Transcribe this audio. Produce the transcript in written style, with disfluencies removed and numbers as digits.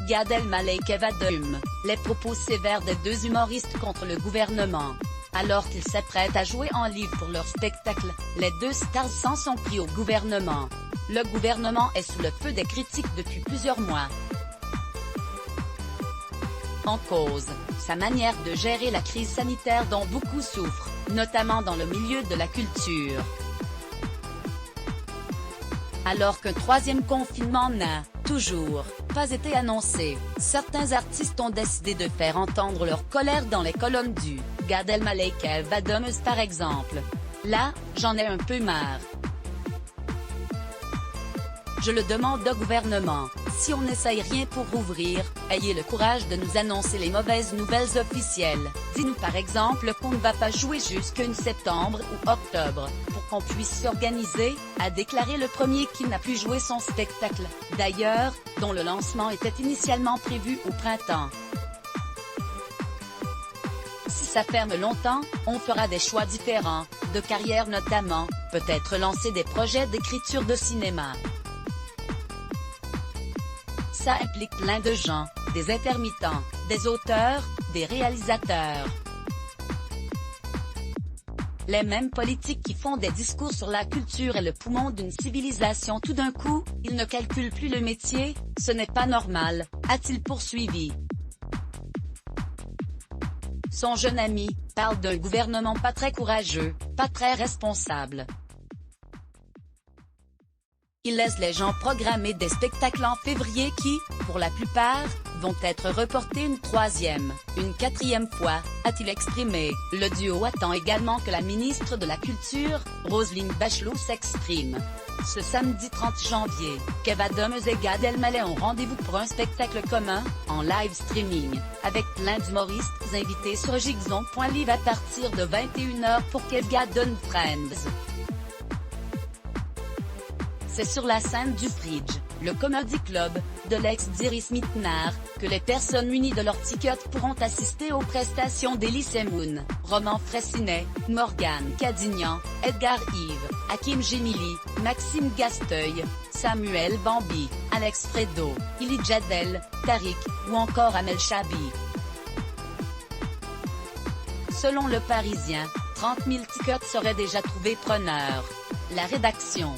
Gad Elmaleh et Kev Adom, les propos sévères des deux humoristes contre le gouvernement. Alors qu'ils s'apprêtent à jouer en live pour leur spectacle, les deux stars s'en sont pris au gouvernement. Le gouvernement est sous le feu des critiques depuis plusieurs mois. En cause, sa manière de gérer la crise sanitaire dont beaucoup souffrent, notamment dans le milieu de la culture. Alors qu'un troisième confinement n'a, toujours, pas été annoncé, certains artistes ont décidé de faire entendre leur colère dans les colonnes du Gad Elmaleh et Kev Adom par exemple. Là, j'en ai un peu marre. Je le demande au gouvernement, si on n'essaye rien pour rouvrir, ayez le courage de nous annoncer les mauvaises nouvelles officielles. Dis-nous par exemple qu'on ne va pas jouer jusqu'en septembre ou octobre, pour qu'on puisse s'organiser, a déclaré le premier qui n'a pu jouer son spectacle, d'ailleurs, dont le lancement était initialement prévu au printemps. Si ça ferme longtemps, on fera des choix différents, de carrière notamment, peut-être lancer des projets d'écriture de cinéma. Ça implique plein de gens, des intermittents, des auteurs, des réalisateurs. Les mêmes politiques qui font des discours sur la culture et le poumon d'une civilisation tout d'un coup, ils ne calculent plus le métier, ce n'est pas normal, a-t-il poursuivi. Son jeune ami parle d'un gouvernement pas très courageux, pas très responsable. Il laisse les gens programmer des spectacles en février qui, pour la plupart, vont être reportés une troisième, une quatrième fois, a-t-il exprimé. Le duo attend également que la ministre de la Culture, Roselyne Bachelot s'exprime. Ce samedi 30 janvier, Kev Adom et Gad Elmaleh ont rendez-vous pour un spectacle commun, en live streaming, avec plein d'humoristes invités sur Gigzon.live à partir de 21h pour Kev Adom Friends. C'est sur la scène du Bridge, le comedy club, de l'ex-d'Iris Mittenard, que les personnes munies de leur ticket pourront assister aux prestations d'Elie Semoun, Roman Fraissinet, Morgane Cadignan, Edgar Yves, Hakim Gemili, Maxime Gasteuil, Samuel Bambi, Alex Fredo, Ili Jadel, Tariq, ou encore Amel Chabi. Selon Le Parisien, 30 000 tickets seraient déjà trouvés preneurs. La rédaction.